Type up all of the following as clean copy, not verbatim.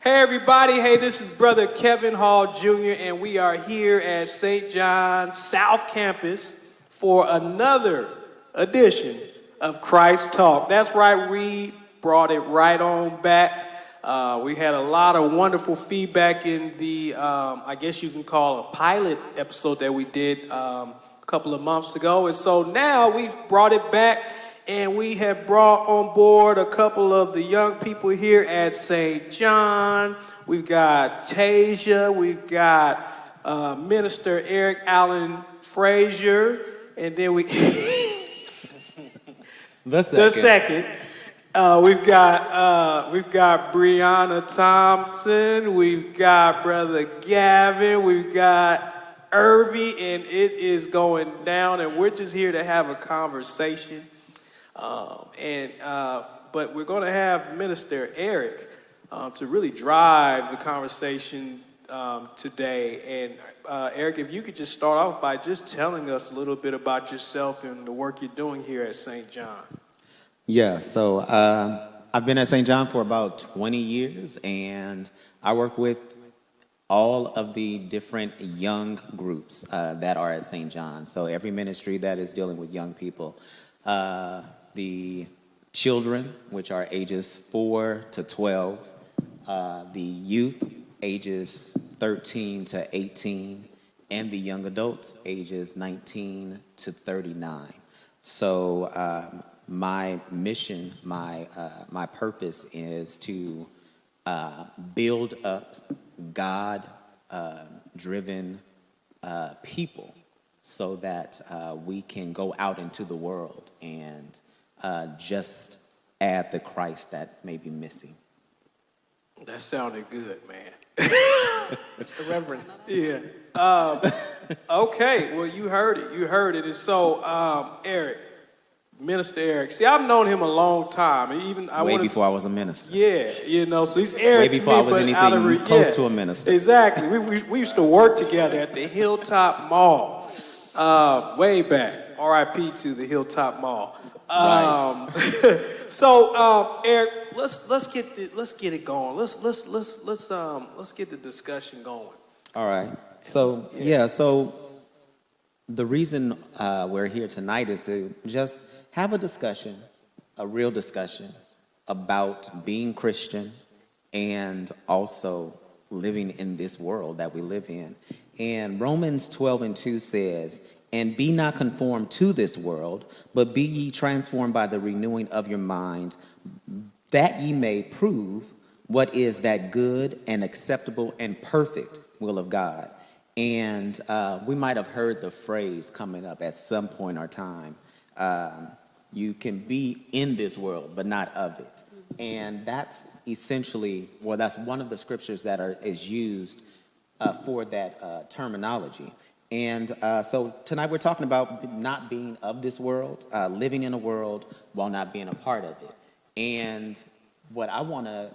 Hey everybody, hey, this is Brother Kevin Hall Jr. and we are here at St. John's South Campus for another edition of CHRISTalk. That's right, we brought it right on back. We had a lot of wonderful feedback in the, I guess you can call a pilot episode that we did a couple of months ago. And so now we've brought it back. And we have brought on board a couple of the young people here at St. John. We've got Tasia, we've got Minister Eric Allen Frazier, and then we the second. We've got Brianna Thompson, we've got Brother Gavin, we've got Irvy, and it is going down, and we're just here to have a conversation. But we're going to have Minister Eric to really drive the conversation today. And Eric, if you could just start off by just telling us a little bit about yourself and the work you're doing here at St. John. Yeah, so I've been at St. John for about 20 years, and I work with all of the different young groups that are at St. John. So every ministry that is dealing with young people. The children, which are ages 4 to 12, the youth, ages 13 to 18, and the young adults, ages 19 to 39. So my mission, my purpose is to build up God-driven people so that we can go out into the world and just add the Christ that may be missing. That sounded good, man. Mr. Reverend. Yeah. Okay, well, you heard it. And so, Eric, Minister Eric, see, I've known him a long time. Way before I was a minister. Yeah, so he's Eric way before I was anything close to a minister. Exactly. We used to work together at the Hilltop Mall. Way back. R.I.P. to the Hilltop Mall. Right. So, Eric, let's get it going. Let's get the discussion going. All right. So so the reason we're here tonight is to just have a discussion, a real discussion about being Christian and also living in this world that we live in. And Romans 12:2 says, "And be not conformed to this world, but be ye transformed by the renewing of your mind, that ye may prove what is that good and acceptable and perfect will of God." And we might have heard the phrase coming up at some point in our time. You can be in this world, but not of it. And that's essentially, that's one of the scriptures that is used for that terminology. And so tonight we're talking about not being of this world, living in a world while not being a part of it. And what I want to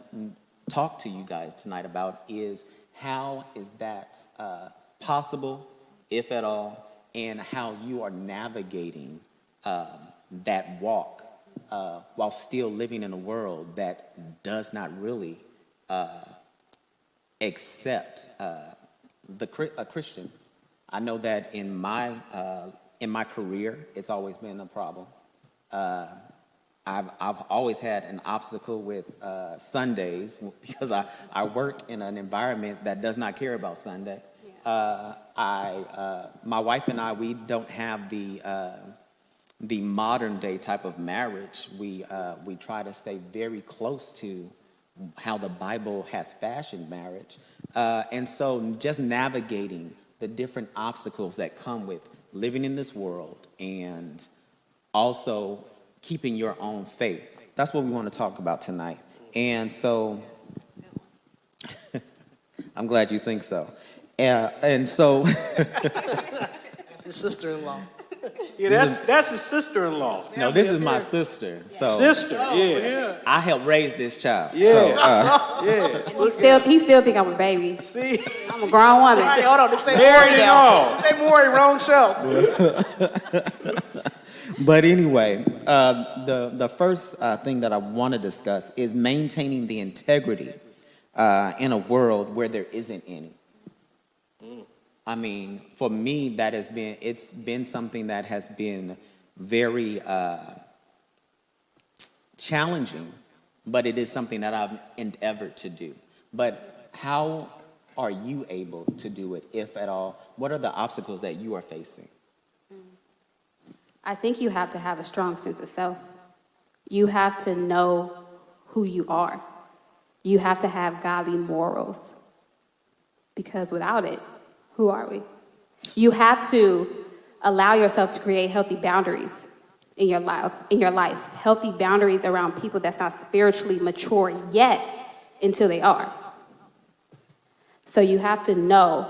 talk to you guys tonight about is how is that possible, if at all, and how you are navigating that walk while still living in a world that does not really accept a Christian. I know that in my career, it's always been a problem. I've always had an obstacle with Sundays because I work in an environment that does not care about Sunday. My wife and I, we don't have the modern day type of marriage. We try to stay very close to how the Bible has fashioned marriage, and so just navigating the different obstacles that come with living in this world and also keeping your own faith. That's what we want to talk about tonight. And so I'm glad you think so. And so That's his sister-in-law. Yeah, that's his sister-in-law. No, this is my sister. So Sister, yeah. I helped raise this child. Yeah. So, Yeah. He still think I'm a baby. See? I'm a grown woman. All right, hold on. This ain't Married Maury and now. all. This ain't Maury, wrong show. but anyway, the first thing that I want to discuss is maintaining the integrity in a world where there isn't any. I mean, for me, it's been something that has been very challenging, but it is something that I've endeavored to do. But how are you able to do it, if at all? What are the obstacles that you are facing? I think you have to have a strong sense of self. You have to know who you are. You have to have godly morals. Because without it, who are we? You have to allow yourself to create healthy boundaries in your life. Healthy boundaries around people that's not spiritually mature yet until they are. So you have to know,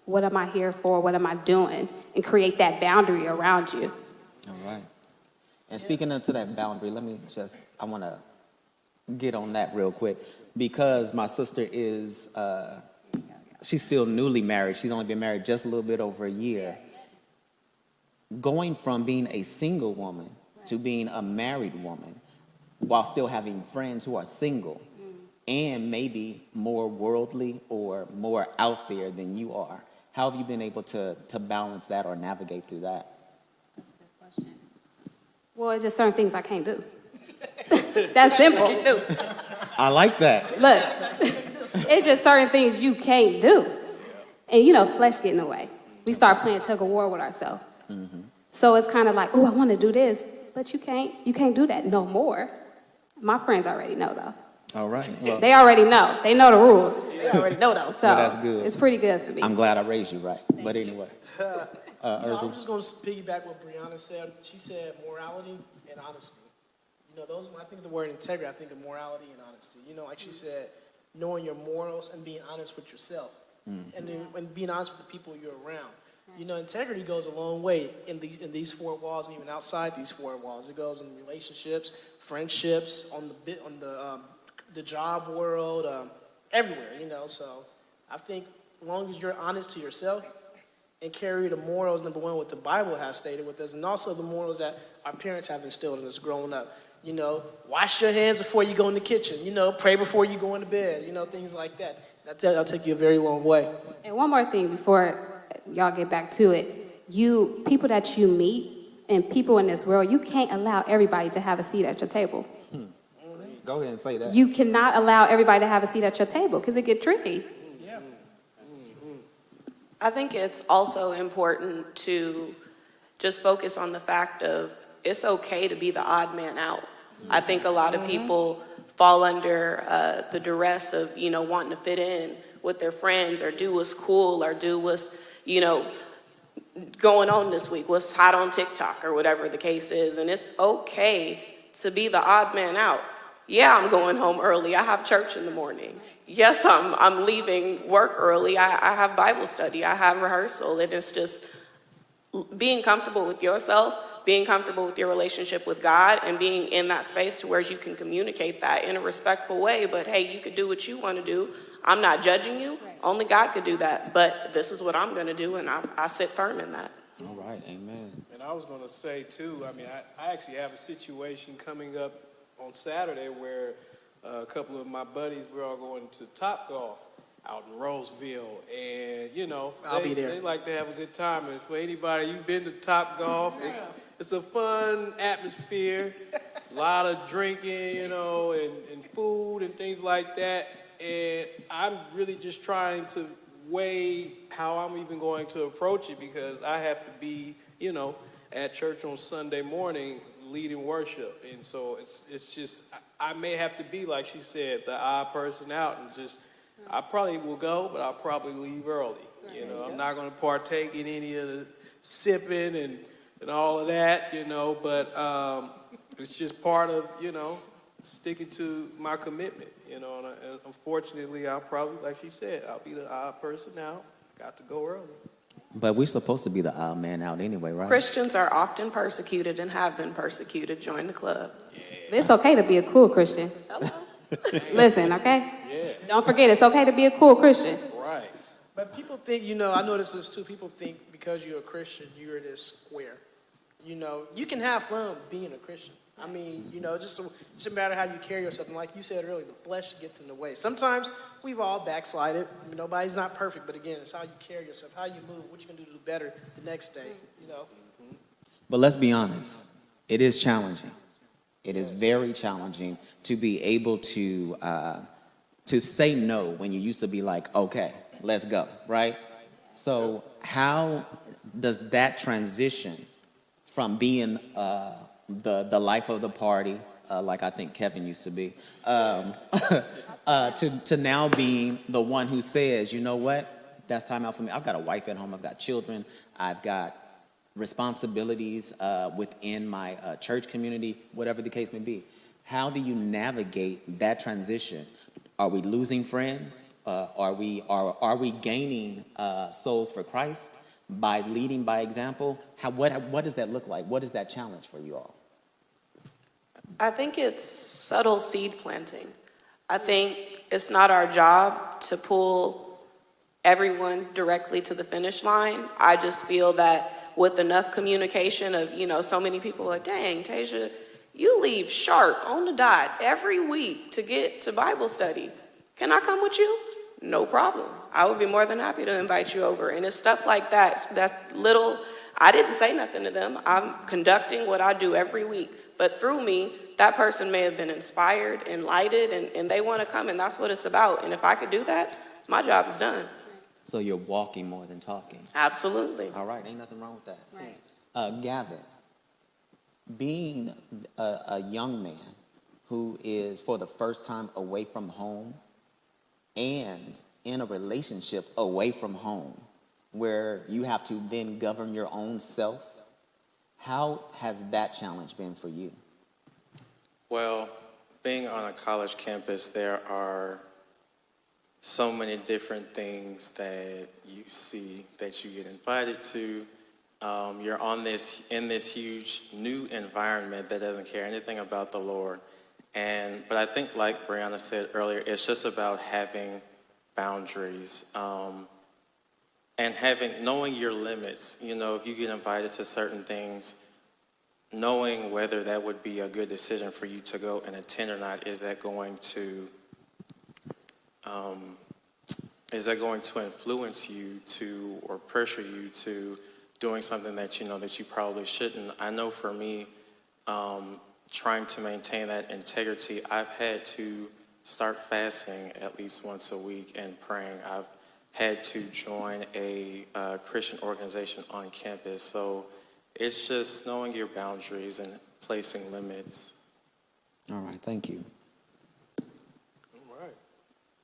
what am I here for? What am I doing? And create that boundary around you. All right. And speaking into that boundary, I want to get on that real quick, because my sister is, she's still newly married. She's only been married just a little bit over a year. Going from being a single woman to being a married woman, while still having friends who are single and maybe more worldly or more out there than you are. How have you been able to balance that or navigate through that? That's a good question. Well, it's just certain things I can't do. That's simple. I like that. Look, it's just certain things you can't do. And flesh get in the way. We start playing tug of war with ourselves. Mm-hmm. So it's kind of like, oh, I want to do this, but you can't do that no more. My friends already know, though. All right. Well, They already know. They know the rules. They already know those. So well, that's good. It's pretty good for me. I'm glad I raised you right. But anyway. I was just going to piggyback what Brianna said. She said morality and honesty. Those, when I think of the word integrity, I think of morality and honesty. Like she said, knowing your morals and being honest with yourself. And then and being honest with the people you're around. Integrity goes a long way in these four walls, and even outside these four walls. It goes in relationships, friendships, on the job world, everywhere. So I think as long as you're honest to yourself and carry the morals, number one, what the Bible has stated with us, and also the morals that our parents have instilled in us growing up. Wash your hands before you go in the kitchen. Pray before you go into bed. Things like that. That'll take you a very long way. And one more thing before y'all get back to it. People that you meet and people in this world, you can't allow everybody to have a seat at your table. Go ahead and say that. You cannot allow everybody to have a seat at your table because it get tricky. Yeah. I think it's also important to just focus on the fact of it's okay to be the odd man out. I think a lot of people fall under the duress of, wanting to fit in with their friends or do what's cool or do what's, going on this week, what's hot on TikTok or whatever the case is. And it's okay to be the odd man out. Yeah, I'm going home early. I have church in the morning. Yes, I'm leaving work early. I have Bible study. I have rehearsal. And it's just being comfortable with yourself, being comfortable with your relationship with God, and being in that space to where you can communicate that in a respectful way. But hey, you could do what you want to do. I'm not judging you. Right. Only God could do that. But this is what I'm going to do, and I sit firm in that. All right, amen. And I was going to say, too, I actually have a situation coming up on Saturday where a couple of my buddies, we're all going to Topgolf out in Roseville, and I'll be there. They like to have a good time. And for anybody, you've been to Topgolf, it's a fun atmosphere, a lot of drinking, and food and things like that. And I'm really just trying to weigh how I'm even going to approach it, because I have to be, at church on Sunday morning leading worship. And so it's just, I may have to be, like she said, the odd person out, and just, I probably will go, but I'll probably leave early. I'm not going to partake in any of the sipping and all of that, but it's just part of, sticking to my commitment, and unfortunately, I'll probably, like she said, I'll be the odd person out. Got to go early. But we're supposed to be the odd man out anyway, right? Christians are often persecuted and have been persecuted. Join the club. Yeah. It's okay to be a cool Christian. Listen, okay? Yeah. Don't forget, it's okay to be a cool Christian. Right. But people think, I notice this too, people think because you're a Christian, you're this square. You can have fun being a Christian. I mean, just a matter how you carry yourself. And like you said earlier, the flesh gets in the way. Sometimes we've all backslided. I mean, nobody's not perfect, but again, it's how you carry yourself, how you move, what you're going to do better the next day. But let's be honest, it is challenging. It is very challenging to be able to say no when you used to be like, okay, let's go, right? So how does that transition from being the life of the party, like I think Kevin used to be, to now being the one who says, you know what, that's time out for me. I've got a wife at home, I've got children, I've got responsibilities within my church community, whatever the case may be. How do you navigate that transition? Are we losing friends? Are we gaining souls for Christ by leading by example? What does that look like? What is that challenge for you all? I think it's subtle seed planting. I think it's not our job to pull everyone directly to the finish line. I just feel that with enough communication of, so many people are, dang, Tasia, you leave sharp on the dot every week to get to Bible study. Can I come with you? No problem. I would be more than happy to invite you over. And it's stuff like that. That's little, I didn't say nothing to them. I'm conducting what I do every week. But through me, that person may have been inspired, enlightened, and they want to come, and that's what it's about. And if I could do that, my job is done. So you're walking more than talking. Absolutely. All right, ain't nothing wrong with that. Right. Gavin, being a young man who is for the first time away from home and in a relationship away from home where you have to then govern your own self, how has that challenge been for you? Well, being on a college campus, there are so many different things that you see that you get invited to. You're in this huge new environment that doesn't care anything about the Lord. But I think, like Brianna said earlier, it's just about having boundaries and knowing your limits. If you get invited to certain things, knowing whether that would be a good decision for you to go and attend or not. Is that going to influence you to, or pressure you to doing something that that you probably shouldn't? I know for me, trying to maintain that integrity, I've had to start fasting at least once a week and praying. I've had to join a Christian organization on campus. So it's just knowing your boundaries and placing limits. All right, thank you. All right.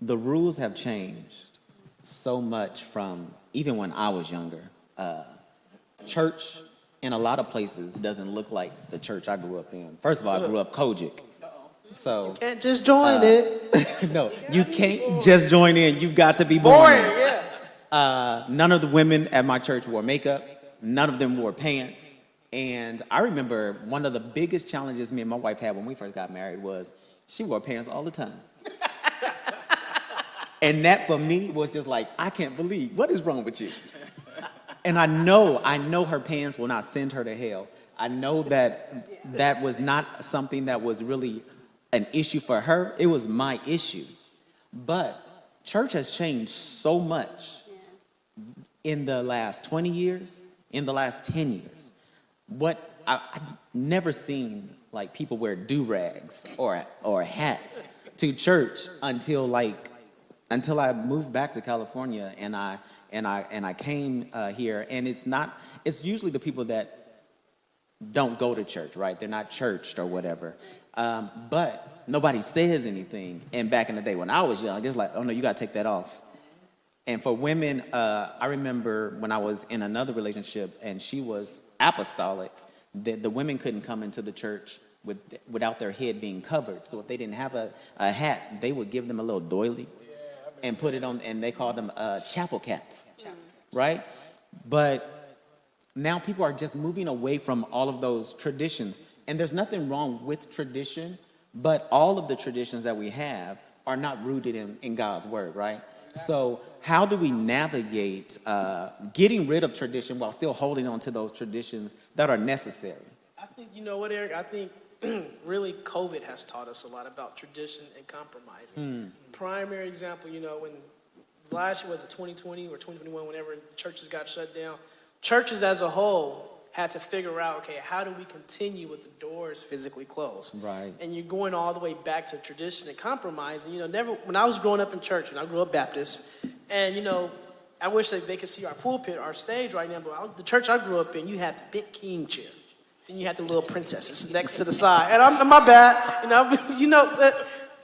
The rules have changed so much from even when I was younger. Church in a lot of places doesn't look like the church I grew up in. First of all, I grew up Kojic. So You can't just join it. no, you can't just join in. You've got to be born in. Yeah. None of the women at my church wore makeup. None of them wore pants. And I remember one of the biggest challenges me and my wife had when we first got married was she wore pants all the time. And that for me was just like, I can't believe, what is wrong with you? And I know her pants will not send her to hell. I know that was not something that was really an issue for her. It was my issue. But church has changed so much in the last 20 years, in the last 10 years. I've never seen like people wear do-rags or hats to church until I moved back to California and I came here, and it's usually the people that don't go to church, right? They're not churched or whatever. But nobody says anything. And back in the day when I was young, it's like, oh no, you gotta take that off. And for women, I remember when I was in another relationship and she was apostolic, the women couldn't come into the church without their head being covered. So if they didn't have a hat, they would give them a little doily and put it on, and they called them chapel caps, right? But now people are just moving away from all of those traditions. And there's nothing wrong with tradition, but all of the traditions that we have are not rooted in God's word, right? So how do we navigate getting rid of tradition while still holding on to those traditions that are necessary? I think, you know what, Eric? I think really COVID has taught us a lot about tradition and compromising. Primary example, when last year was it 2020 or 2021, whenever churches got shut down, churches as a whole had to figure out, okay, how do we continue with the doors physically closed? Right. And you're going all the way back to tradition and compromise. And, when I was growing up in church, and I grew up Baptist, and, I wish that they could see our pulpit, our stage right now, but the church I grew up in, you had the big king chair. And you had the little princesses next to the side. And I'm my bad,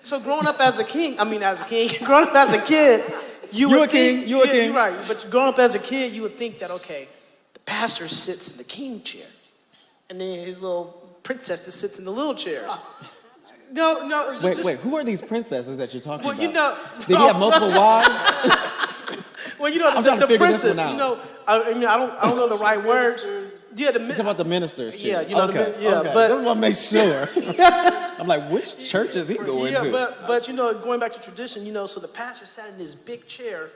so growing up as a king, growing up as a kid, you a king. You're right. But growing up as a kid, you would think that, okay, the pastor sits in the king chair, and then his little princess sits in the little chairs. No. Wait. Who are these princesses that you're talking about? Did he have multiple wives? Well, I'm trying to the figure this princess. one out. I don't know the right words. Yeah, You're talking about the minister's chair. Yeah, okay. but Just want to make sure. I'm like, which church is he going to? But going back to tradition, so the pastor sat in this big chair,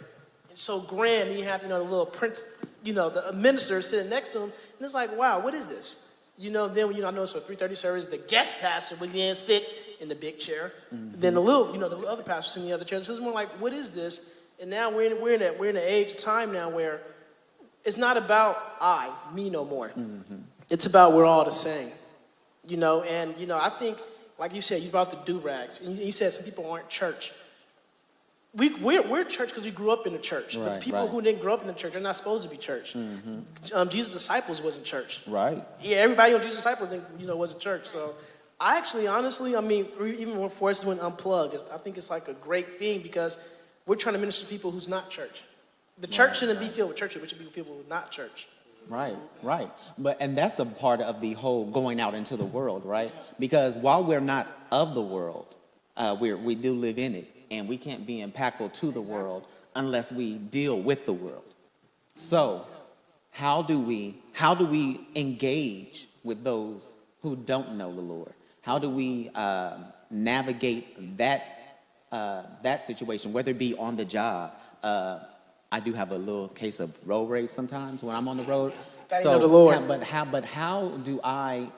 and so grand, and you have the little prince, the minister sitting next to him, and it's like, wow, what is this? Then when I noticed for 3:30 service, the guest pastor would then sit in the big chair, then the other pastor sitting in the other chair. So it's more like, what is this? And now we're in an age of time now where it's not about me no more. It's about we're all the same, And I think, like you said, you brought the do-rags, and you said some people aren't church. We're church because we grew up in the church. But the people who didn't grow up in the church are not supposed to be church. Jesus' disciples wasn't church. Right. Yeah, everybody on Jesus' disciples, wasn't church. So I actually, honestly, even when for us doing Unplugged, I think it's like a great thing because we're trying to minister to people who's not church. The church shouldn't be filled with church, it should be people who are not church. Right. And that's a part of the whole going out into the world, right? Because while we're not of the world, we do live in it, and we can't be impactful to the world unless we deal with the world. So, how do we engage with those who don't know the Lord? How do we navigate that situation, whether it be on the job? I do have a little case of road rage sometimes when I'm on the road. So, the Lord. But how do I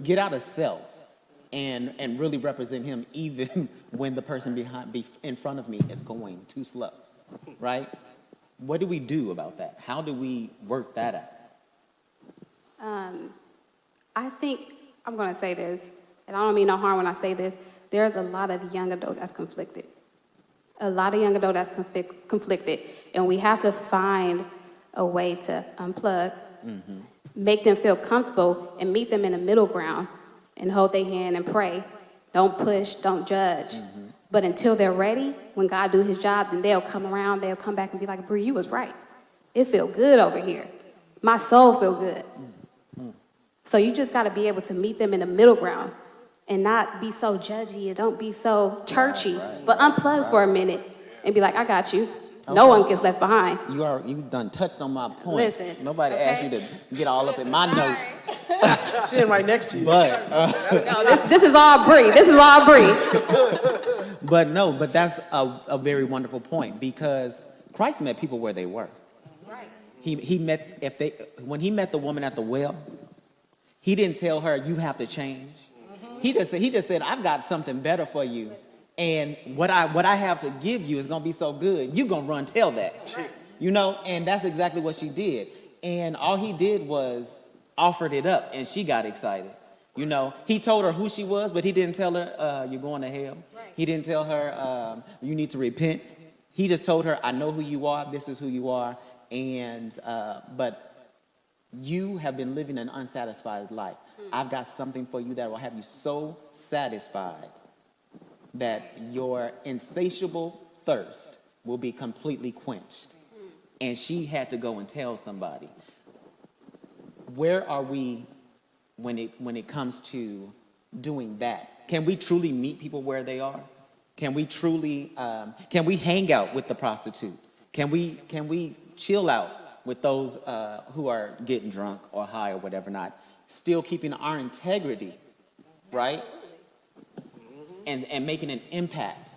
get out of self and really represent Him even when the person in front of me is going too slow, right? What do we do about that? How do we work that out? I think I'm going to say this, and I don't mean no harm when I say this. There's a lot of young adults that's conflicted. A lot of young adults that's conflicted, and we have to find a way to unplug, make them feel comfortable, and meet them in the middle ground, and hold their hand and pray. Don't push, don't judge. But until they're ready, when God do His job, then they'll come around, they'll come back and be like, Bree, you was right. It feel good over here. My soul feel good. So you just got to be able to meet them in the middle ground and not be so judgy and don't be so churchy, but unplug for a minute and be like, I got you. Okay. No one gets left behind. You done touched on my point. Listen, nobody asked you to get all up in my notes. Sitting right next to you. But no, this is all Bree. This is all Bree. But that's a very wonderful point because Christ met people where they were. Right. When he met the woman at the well, He didn't tell her you have to change. He just said, I've got something better for you. And what I have to give you is going to be so good, you're going to run tell that. Right. And that's exactly what she did. And all he did was offered it up, and she got excited. He told her who she was, but he didn't tell her, you're going to hell. Right. He didn't tell her, you need to repent. He just told her, I know who you are, this is who you are, but you have been living an unsatisfied life. I've got something for you that will have you so satisfied that your insatiable thirst will be completely quenched. And she had to go and tell somebody. Where are we when it comes to doing that? Can we truly meet people where they are? Can we truly can we hang out with the prostitute? Can we chill out with those who are getting drunk or high or whatever not, still keeping our integrity, right? And making an impact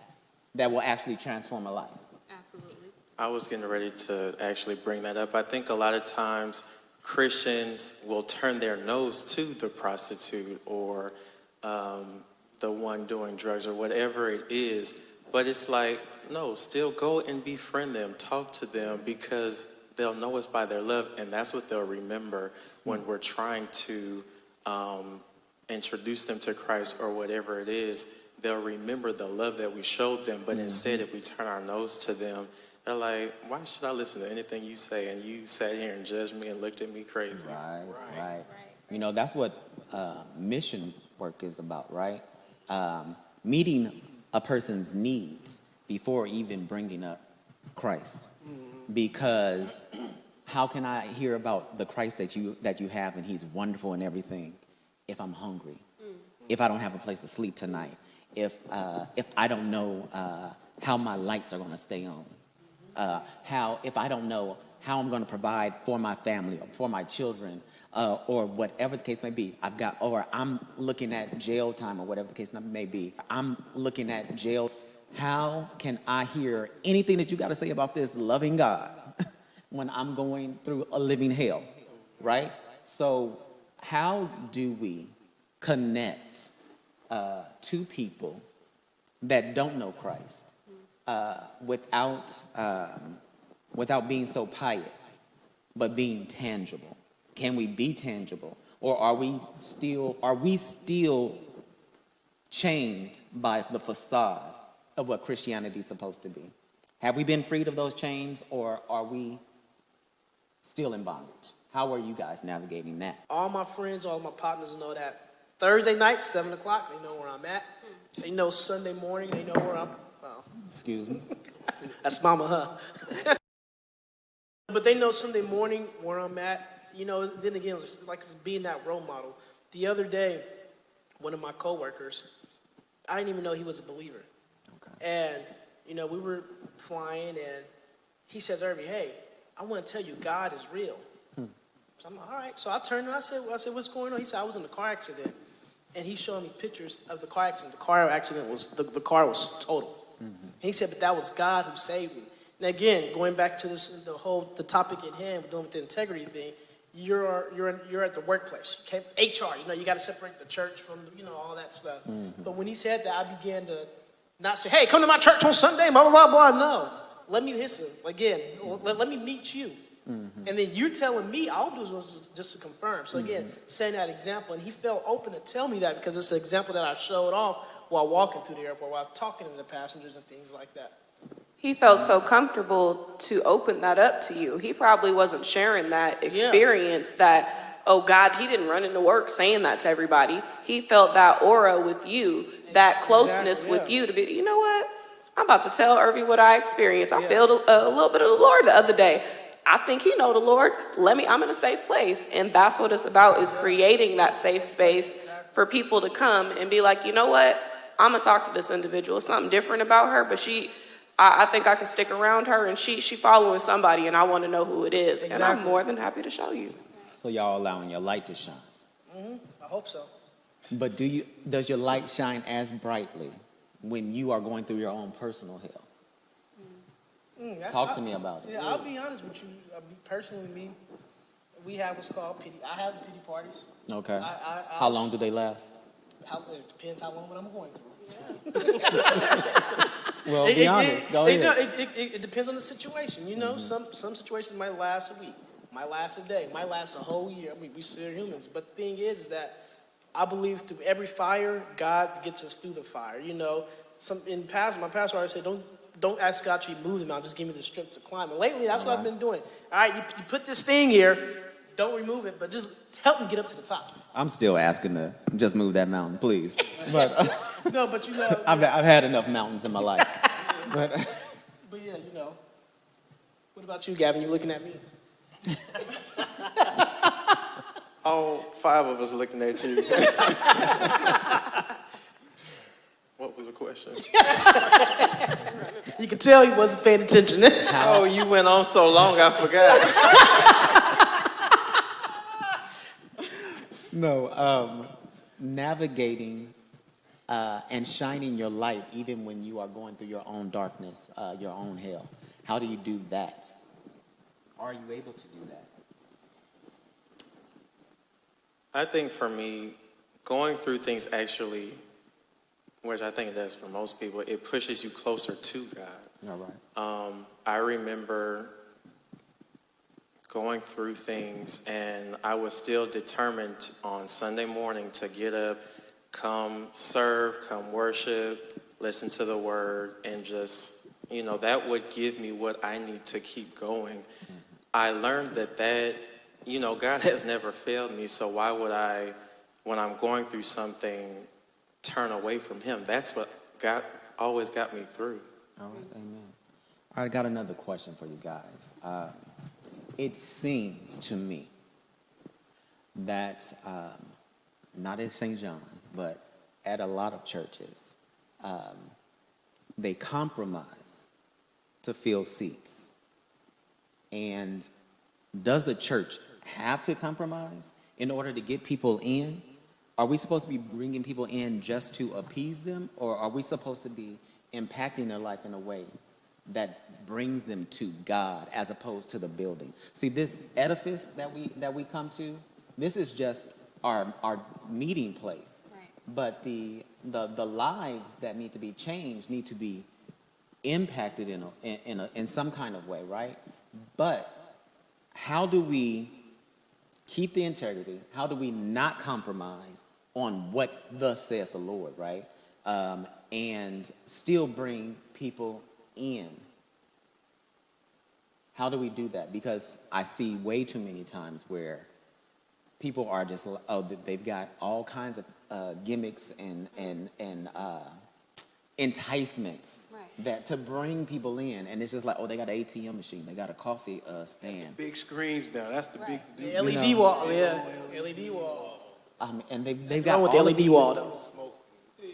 that will actually transform a life. Absolutely. I was getting ready to actually bring that up. I think a lot of times Christians will turn their nose to the prostitute or the one doing drugs or whatever it is. But it's like, no, still go and befriend them, talk to them, because they'll know us by their love, and that's what they'll remember when we're trying to introduce them to Christ or whatever it is. They'll remember the love that we showed them, but instead if we turn our nose to them, they're like, why should I listen to anything you say? And you sat here and judged me and looked at me crazy. Right. You know, that's what mission work is about, right? Meeting a person's needs before even bringing up Christ. Because how can I hear about the Christ that you have and he's wonderful and everything if I'm hungry, if I don't have a place to sleep tonight, if I don't know how my lights are going to stay on, if I don't know how I'm going to provide for my family or for my children, or whatever the case may be. I'm looking at jail time or whatever the case may be. I'm looking at jail. How can I hear anything that you got to say about this loving God when I'm going through a living hell, right? So how do we connect to people that don't know Christ without being so pious, but being tangible? Can we be tangible, or are we still chained by the facade of what Christianity is supposed to be? Have we been freed of those chains, or are we still in bondage? How are you guys navigating that? All my friends, all my partners know that Thursday night, 7 o'clock, they know where I'm at. They know Sunday morning, they know where I'm. Well, Excuse me. that's mama, huh? But they know Sunday morning where I'm at. You know, then again, it's like being that role model. The other day, one of my coworkers, I didn't even know he was a believer. Okay. And, you know, we were flying, and he says, Irving, hey, I want to tell you, God is real. So I'm like, all right. So I turned to him, I said, what's going on? He said, I was in a car accident. And he's showing me pictures of the car accident. The car accident was, the car was total. And he said, but that was God who saved me. And again, going back to the topic at hand, dealing with the integrity thing, you're at the workplace. Okay? HR, you know, you got to separate the church from, you know, all that stuff. But when he said that, I began to not say, hey, come to my church on Sunday, blah, blah, blah, blah. No. Let me listen. Again, let me meet you. And then you're telling me, all I do was just to confirm. So again, setting that example. And he felt open to tell me that because it's an example that I showed off while walking through the airport, while talking to the passengers and things like that. He felt so comfortable to open that up to you. He probably wasn't sharing that experience that, oh God, he didn't run into work saying that to everybody. He felt that aura with you, that closeness with you to be, you know what? I'm about to tell Irving what I experienced. I felt a little bit of the Lord the other day. I think he know the Lord. I'm in a safe place. And that's what it's about, is creating that safe space for people to come and be like, you know what? I'm going to talk to this individual. It's something different about her, but I think I can stick around her, and she following somebody, and I want to know who it is. Exactly. And I'm more than happy to show you. So y'all allowing your light to shine. I hope so. But does your light shine as brightly when you are going through your own personal hell? Talk to me about it. Yeah, I'll be honest with you. Personally, we have what's called pity. I have pity parties. Okay. How long do they last? It depends how long what I'm going through. Well, be honest. Go ahead. It depends on the situation. You know, some situations might last a week, might last a day, might last a whole year. I mean, we still humans. But the thing is that I believe through every fire, God gets us through the fire. You know, my pastor always said, don't ask God to remove the mountain, just give me the strength to climb. And lately, that's what I've been doing. All right, you put this thing here, don't remove it, but just help me get up to the top. I'm still asking to just move that mountain, please. But no, but you know, I've had enough mountains in my life. But yeah, you know. What about you, Gavin? You looking at me? All 5 of us looking at you. What was the question? You could tell he wasn't paying attention. Oh, you went on so long, I forgot. No, navigating and shining your light even when you are going through your own darkness, your own hell. How do you do that? Are you able to do that? I think for me, going through things actually, which I think it does for most people, it pushes you closer to God. All right. I remember going through things, and I was still determined on Sunday morning to get up, come serve, come worship, listen to the word, and just, that would give me what I need to keep going. I learned that God has never failed me, so why would I, when I'm going through something, turn away from him? That's what God always got me through. All right. Amen. All right, I got another question for you guys. It seems to me that not at St. John, but at a lot of churches, they compromise to fill seats. And does the church have to compromise in order to get people in? Are we supposed to be bringing people in just to appease them, or are we supposed to be impacting their life in a way that brings them to God as opposed to the building? See, this edifice that we come to, this is just our meeting place. Right. But the lives that need to be changed need to be impacted in some kind of way, right? But how do we keep the integrity? How do we not compromise on what thus saith the Lord, right? And still bring people in? How do we do that? Because I see way too many times where people are just, they've got all kinds of gimmicks and enticements that to bring people in, and it's just like, they got an ATM machine, they got a coffee stand, Big screens now. That's the big. The LED wall, yeah. LED wall. and they've What's wrong got with the all LED of these, wall though?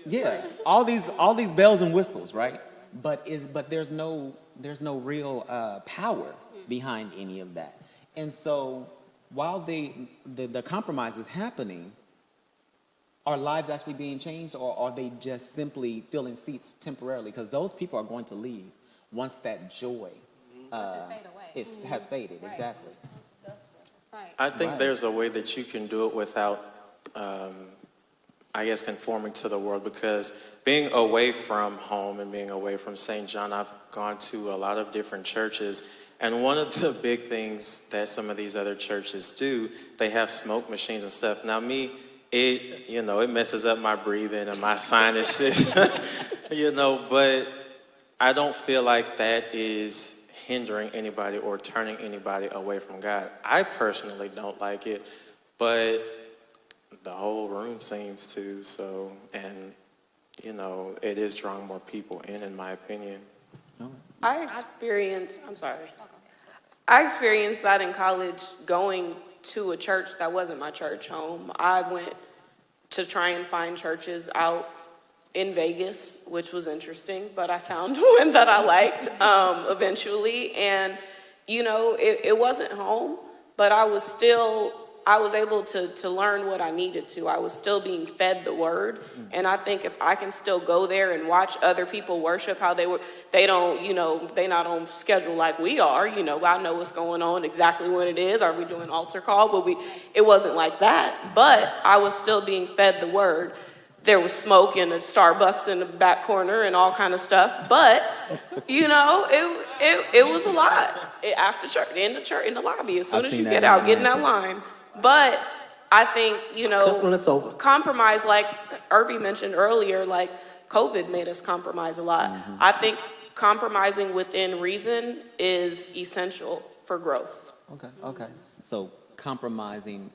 yeah, all these bells and whistles, right? But there's no real power behind any of that, and so while the compromise is happening, are lives actually being changed, or are they just simply filling seats temporarily? Because those people are going to leave once that joy has faded. Right. Exactly. Right. I think there's a way that you can do it without, conforming to the world, because being away from home and being away from St. John, I've gone to a lot of different churches, and one of the big things that some of these other churches do, they have smoke machines and stuff. Now it messes up my breathing and my sinuses, but I don't feel like that is hindering anybody or turning anybody away from God. I personally don't like it, but the whole room seems to, so, and, it is drawing more people in my opinion. I experienced that in college, going to a church that wasn't my church home. I went to try and find churches out in Vegas, which was interesting, but I found one that I liked eventually. And, it wasn't home, but I was able to learn what I needed to. I was still being fed the word. And I think if I can still go there and watch other people worship how they're not on schedule like we are, I know what's going on, exactly when it is. Are we doing altar call? But it wasn't like that. But I was still being fed the word. There was smoke and a Starbucks in the back corner and all kind of stuff. But, it was a lot. After church, in the lobby, as soon as you get out, get in that line. But I think, compromise, like Irvie mentioned earlier, like COVID made us compromise a lot. Mm-hmm. I think compromising within reason is essential for growth. Okay. So compromising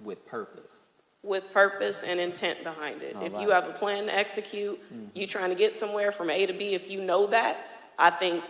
with purpose. With purpose and intent behind it. If you have a plan to execute, you trying to get somewhere from A to B, if you know that, I think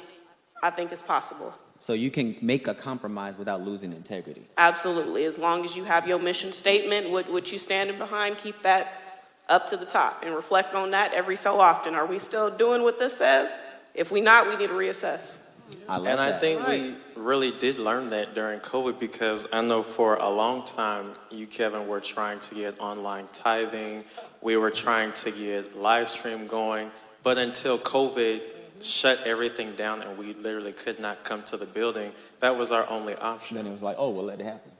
it's possible. So you can make a compromise without losing integrity. Absolutely. As long as you have your mission statement, what you standing behind, keep that up to the top and reflect on that every so often. Are we still doing what this says? If we not, we need to reassess. I think we really did learn that during COVID, because I know for a long time, you, Kevin, were trying to get online tithing. We were trying to get live stream going. But until COVID shut everything down and we literally could not come to the building, that was our only option. Then it was like, well, let it happen.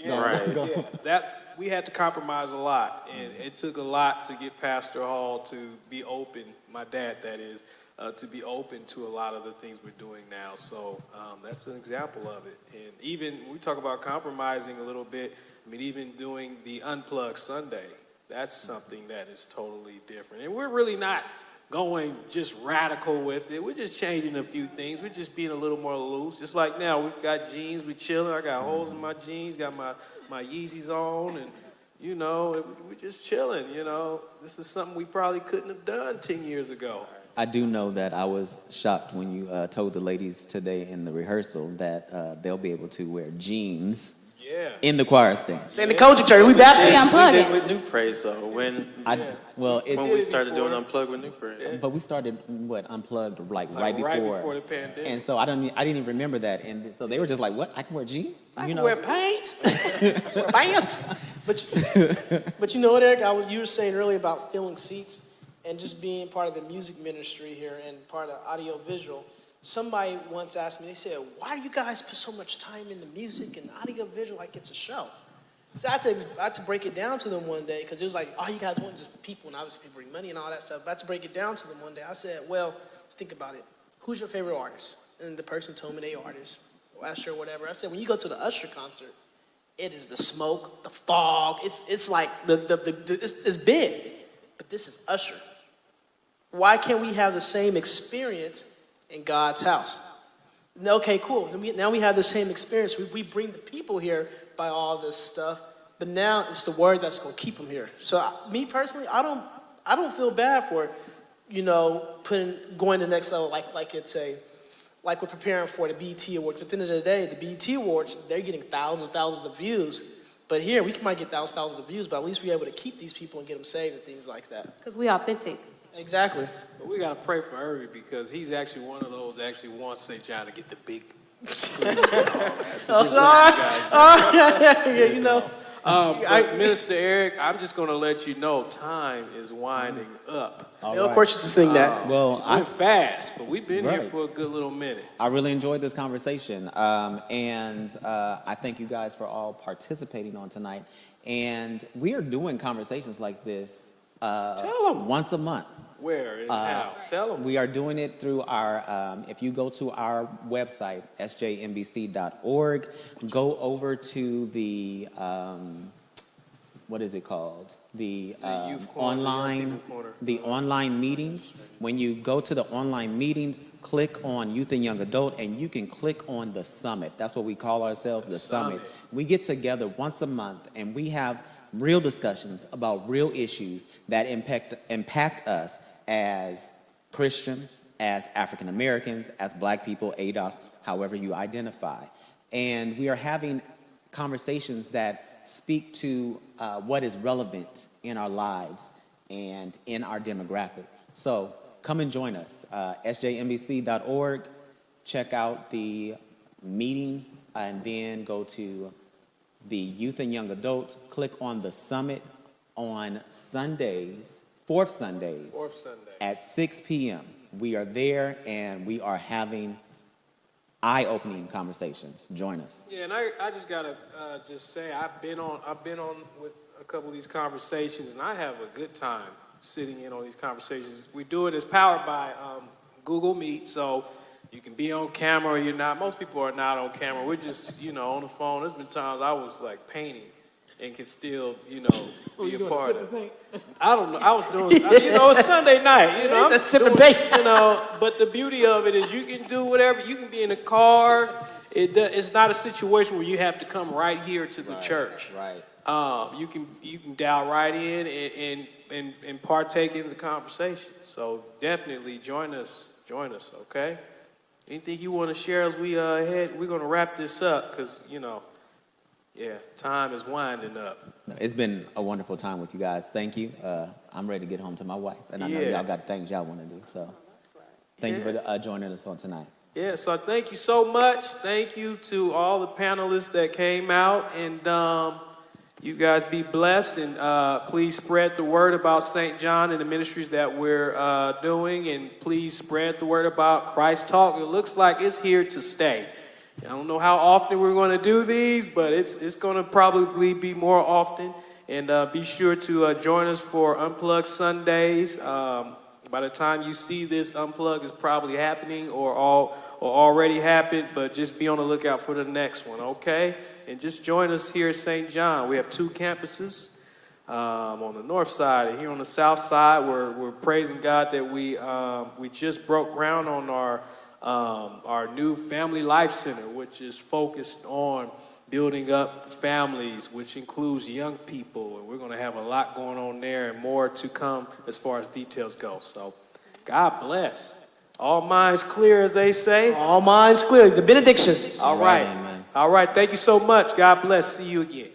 Right. Yeah. we had to compromise a lot, and it took a lot to get Pastor Hall to be open, my dad that is, to be open to a lot of the things we're doing now. So that's an example of it. And even we talk about compromising a little bit. I mean, even doing the Unplugged Sunday, that's something that is totally different. And we're really not going just radical with it. We're just changing a few things. We're just being a little more loose. Just like now, we've got jeans, we're chilling. I got holes in my jeans, got my Yeezys on, and, you know, we're just chilling, you know. This is something we probably couldn't have done 10 years ago. I do know that I was shocked when you told the ladies today in the rehearsal that they'll be able to wear jeans in the choir stand. Say in the coaching church, we Baptist. We did with New Praise, though. When we started doing Unplugged with New Praise. But we started, Unplugged, like right before before the pandemic. And so I didn't even remember that. And so they were just like, what? I can wear jeans? I can wear pants. Pants. But you know what, Eric? You were saying earlier about filling seats and just being part of the music ministry here and part of audio visual. Somebody once asked me, they said, why do you guys put so much time into music and audio visual like it's a show? So I had to break it down to them one day, because it was like, all you guys want is just the people, and obviously people bring money and all that stuff. But I had to break it down to them one day. I said, well, let's think about it. Who's your favorite artist? And the person told me they artist, Usher, whatever. I said, when you go to the Usher concert, it is the smoke, the fog. It's like it's big, but this is Usher. Why can't we have the same experience in God's house? Okay, cool. Now we have the same experience. We bring the people here by all this stuff, but now it's the word that's going to keep them here. So me personally, I don't feel bad for, going to the next level like we're preparing for the BET Awards. At the end of the day, the BET Awards, they're getting thousands of views. But here, we might get thousands of views, but at least we're able to keep these people and get them saved and things like that. Because we authentic. Exactly. But we got to pray for Irving, because he's actually one of those that actually wants St. John to get the big. But Minister Eric, I'm just going to let you know time is winding up. Of course, you should sing that. We're fast, but we've been here for a good little minute. I really enjoyed this conversation, and I thank you guys for all participating on tonight. And we are doing conversations like this once a month. Where and how? Tell them. We are doing it through our, if you go to our website, sjmbc.org, go over to the, what is it called? The online meetings. When you go to the online meetings, click on Youth and Young Adult, and you can click on the Summit. That's what we call ourselves, the Summit. We get together once a month, and we have real discussions about real issues that impact us as Christians, as African Americans, as Black people, ADOS, however you identify. And we are having conversations that speak to what is relevant in our lives and in our demographic. So come and join us. sjmbc.org, check out the meetings, and then go to the Youth and Young Adults. Click on the Summit on Sundays, fourth Sunday at 6 p.m. We are there, and we are having eye-opening conversations. Join us. Yeah, and I just gotta just say I've been on with a couple of these conversations, and I have a good time sitting in on these conversations. We do it as powered by Google Meet, so you can be on camera or you're not. Most people are not on camera. We're just on the phone. There's been times I was like painting and can still be a part of it. I don't know. I was doing, it's Sunday night. I'm sipping paint. But the beauty of it is you can do whatever. You can be in the car. It's not a situation where you have to come right here to the church. Right. You can dial right in and partake in the conversation. So definitely join us. Okay. Anything you want to share as we head? We're going to wrap this up because time is winding up. It's been a wonderful time with you guys. Thank you. I'm ready to get home to my wife, and I know y'all got things y'all want to do. So thank you for joining us on tonight. Yeah, so thank you so much. Thank you to all the panelists that came out, and you guys be blessed, and please spread the word about St. John and the ministries that we're doing, and please spread the word about CHRISTalk. It looks like it's here to stay. I don't know how often we're going to do these, but it's going to probably be more often, And be sure to join us for Unplugged Sundays. By the time you see this, Unplugged is probably happening or already happened, but just be on the lookout for the next one, okay? And just join us here at St. John. We have 2 campuses on the north side, and here on the south side, we're praising God that we just broke ground on our new Family Life Center, which is focused on building up families, which includes young people, and we're going to have a lot going on there and more to come as far as details go. So, God bless. All minds clear, as they say. All minds clear. The benediction. All right. Amen. All right. Thank you so much. God bless. See you again.